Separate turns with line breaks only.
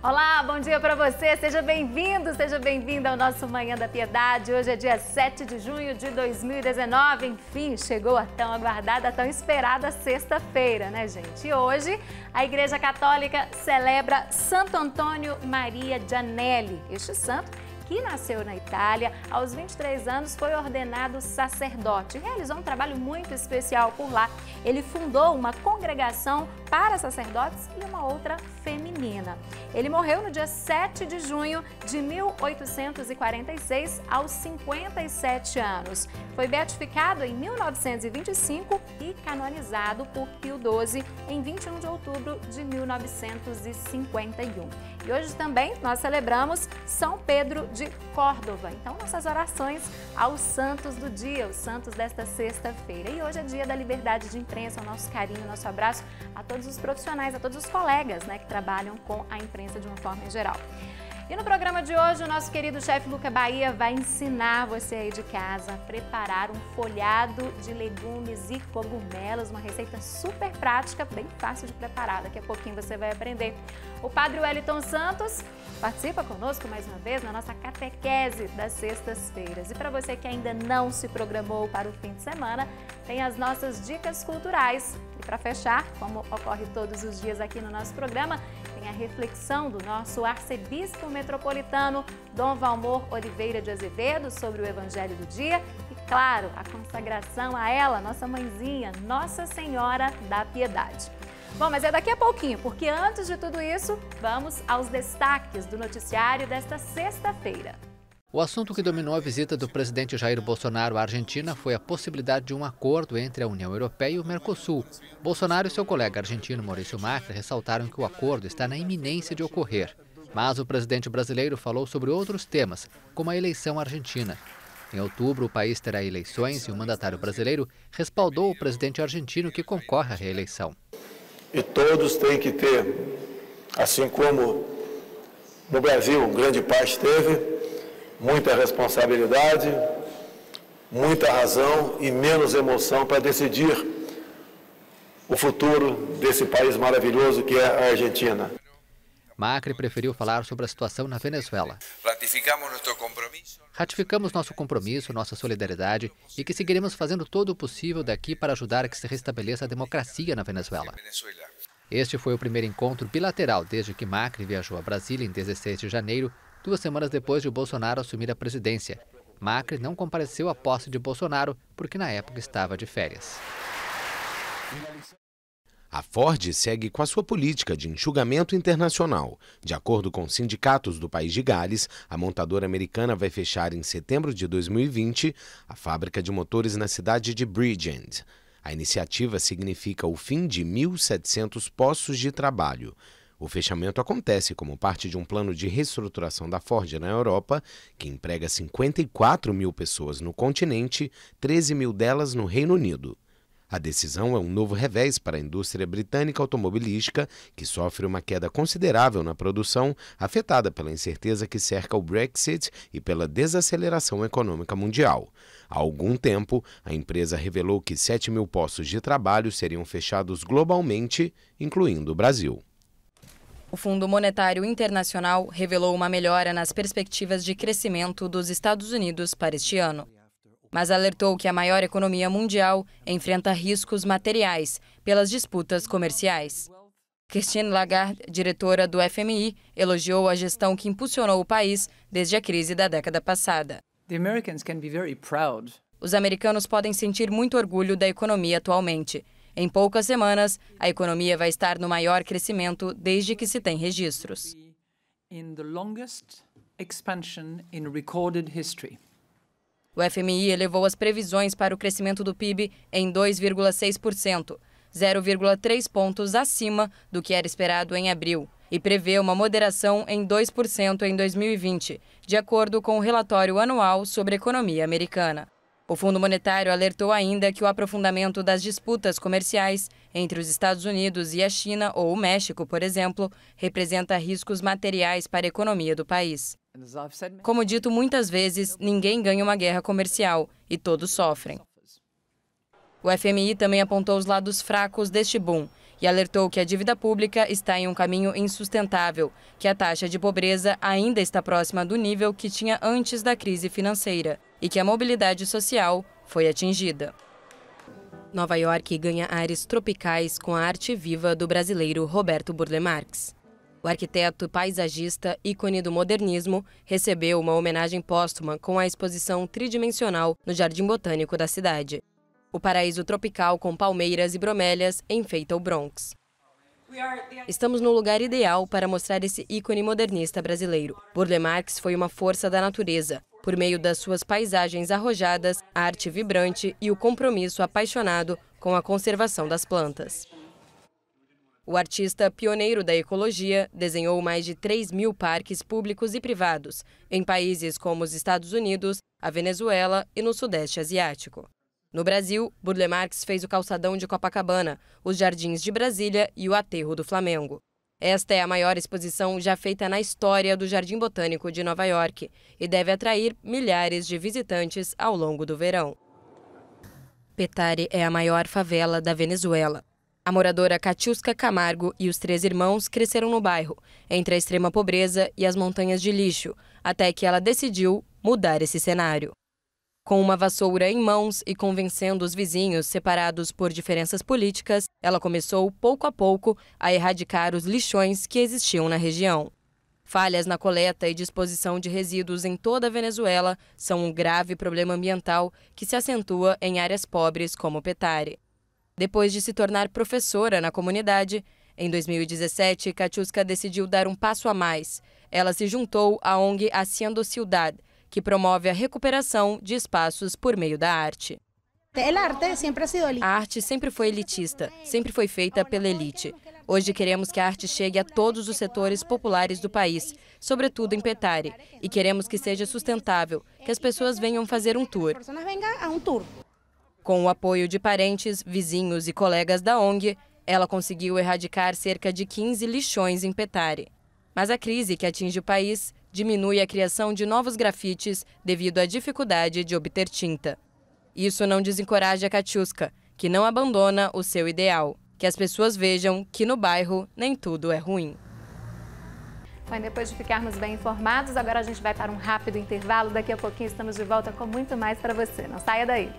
Olá, bom dia para você, seja bem-vindo, seja bem-vinda ao nosso Manhã da Piedade. Hoje é dia 7 de junho de 2019, enfim, chegou a tão aguardada, tão esperada sexta-feira, né, gente? E hoje a Igreja Católica celebra Santo Antônio Maria Gianelli. Este santo, que nasceu na Itália, aos 23 anos foi ordenado sacerdote e realizou um trabalho muito especial por lá. Ele fundou uma congregação para sacerdotes e uma outra feminina. Ele morreu no dia 7 de junho de 1846, aos 57 anos. Foi beatificado em 1925 e canonizado por Pio XII em 21 de outubro de 1951. E hoje também nós celebramos São Pedro de Córdova. Então, nossas orações aos santos do dia, os santos desta sexta-feira. E hoje é dia da liberdade de imprensa, o nosso carinho, o nosso abraço a todos os profissionais, a todos os colegas, né, que trabalham com a imprensa de uma forma em geral. E no programa de hoje, o nosso querido chefe Luca Bahia vai ensinar você aí de casa a preparar um folhado de legumes e cogumelos, uma receita super prática, bem fácil de preparar. Daqui a pouquinho você vai aprender. O Padre Wellington Santos participa conosco mais uma vez na nossa catequese das sextas-feiras. E para você que ainda não se programou para o fim de semana, tem as nossas dicas culturais. E para fechar, como ocorre todos os dias aqui no nosso programa, tem a reflexão do nosso arcebispo metropolitano, Dom Valmor Oliveira de Azevedo, sobre o Evangelho do Dia e, claro, a consagração a ela, nossa mãezinha, Nossa Senhora da Piedade. Bom, mas é daqui a pouquinho, porque antes de tudo isso, vamos aos destaques do noticiário desta sexta-feira.
O assunto que dominou a visita do presidente Jair Bolsonaro à Argentina foi a possibilidade de um acordo entre a União Europeia e o Mercosul. Bolsonaro e seu colega argentino Maurício Macri ressaltaram que o acordo está na iminência de ocorrer. Mas o presidente brasileiro falou sobre outros temas, como a eleição argentina. Em outubro, o país terá eleições e o mandatário brasileiro respaldou o presidente argentino que concorre à reeleição.
E todos têm que ter, assim como no Brasil grande parte teve, muita responsabilidade, muita razão e menos emoção para decidir o futuro desse país maravilhoso que é a Argentina.
Macri preferiu falar sobre a situação na Venezuela. Ratificamos nosso compromisso, nossa solidariedade e que seguiremos fazendo todo o possível daqui para ajudar a que se restabeleça a democracia na Venezuela. Este foi o primeiro encontro bilateral desde que Macri viajou a Brasília em 16 de janeiro, 2 semanas depois de Bolsonaro assumir a presidência. Macri não compareceu à posse de Bolsonaro porque na época estava de férias.
A Ford segue com a sua política de enxugamento internacional. De acordo com sindicatos do país de Gales, a montadora americana vai fechar em setembro de 2020 a fábrica de motores na cidade de Bridgend. A iniciativa significa o fim de 1.700 postos de trabalho. O fechamento acontece como parte de um plano de reestruturação da Ford na Europa, que emprega 54 mil pessoas no continente, 13 mil delas no Reino Unido. A decisão é um novo revés para a indústria britânica automobilística, que sofre uma queda considerável na produção, afetada pela incerteza que cerca o Brexit e pela desaceleração econômica mundial. Há algum tempo, a empresa revelou que 7 mil postos de trabalho seriam fechados globalmente, incluindo o Brasil.
O Fundo Monetário Internacional revelou uma melhora nas perspectivas de crescimento dos Estados Unidos para este ano, mas alertou que a maior economia mundial enfrenta riscos materiais pelas disputas comerciais. Christine Lagarde, diretora do FMI, elogiou a gestão que impulsionou o país desde a crise da década passada. Os americanos podem sentir muito orgulho da economia atualmente. Em poucas semanas, a economia vai estar no maior crescimento desde que se tem registros. O FMI elevou as previsões para o crescimento do PIB em 2,6%, 0,3 pontos acima do que era esperado em abril, e prevê uma moderação em 2% em 2020, de acordo com o relatório anual sobre a economia americana. O Fundo Monetário alertou ainda que o aprofundamento das disputas comerciais entre os Estados Unidos e a China ou o México, por exemplo, representa riscos materiais para a economia do país. Como dito muitas vezes, ninguém ganha uma guerra comercial e todos sofrem. O FMI também apontou os lados fracos deste boom e alertou que a dívida pública está em um caminho insustentável, que a taxa de pobreza ainda está próxima do nível que tinha antes da crise financeira e que a mobilidade social foi atingida. Nova York ganha ares tropicais com a arte viva do brasileiro Roberto Burle Marx. O arquiteto paisagista, ícone do modernismo, recebeu uma homenagem póstuma com a exposição tridimensional no Jardim Botânico da cidade. O paraíso tropical com palmeiras e bromélias enfeita o Bronx. Estamos no lugar ideal para mostrar esse ícone modernista brasileiro. Burle Marx foi uma força da natureza, por meio das suas paisagens arrojadas, a arte vibrante e o compromisso apaixonado com a conservação das plantas. O artista pioneiro da ecologia desenhou mais de 3.000 parques públicos e privados, em países como os Estados Unidos, a Venezuela e no Sudeste Asiático. No Brasil, Burle Marx fez o calçadão de Copacabana, os jardins de Brasília e o aterro do Flamengo. Esta é a maior exposição já feita na história do Jardim Botânico de Nova York e deve atrair milhares de visitantes ao longo do verão. Petare é a maior favela da Venezuela. A moradora Catiusca Camargo e os 3 irmãos cresceram no bairro, entre a extrema pobreza e as montanhas de lixo, até que ela decidiu mudar esse cenário. Com uma vassoura em mãos e convencendo os vizinhos separados por diferenças políticas, ela começou, pouco a pouco, a erradicar os lixões que existiam na região. Falhas na coleta e disposição de resíduos em toda a Venezuela são um grave problema ambiental que se acentua em áreas pobres como Petare. Depois de se tornar professora na comunidade, em 2017, Catiusca decidiu dar um passo a mais. Ela se juntou à ONG Haciendo Ciudad, que promove a recuperação de espaços por meio da arte. A arte sempre foi elitista, sempre foi feita pela elite. Hoje queremos que a arte chegue a todos os setores populares do país, sobretudo em Petare, e queremos que seja sustentável, que as pessoas venham fazer um tour. Com o apoio de parentes, vizinhos e colegas da ONG, ela conseguiu erradicar cerca de 15 lixões em Petare. Mas a crise que atinge o país diminui a criação de novos grafites devido à dificuldade de obter tinta. Isso não desencoraja a Catiusca, que não abandona o seu ideal, que as pessoas vejam que no bairro nem tudo é ruim.
Bom, depois de ficarmos bem informados, agora a gente vai para um rápido intervalo. Daqui a pouquinho estamos de volta com muito mais para você. Não saia daí!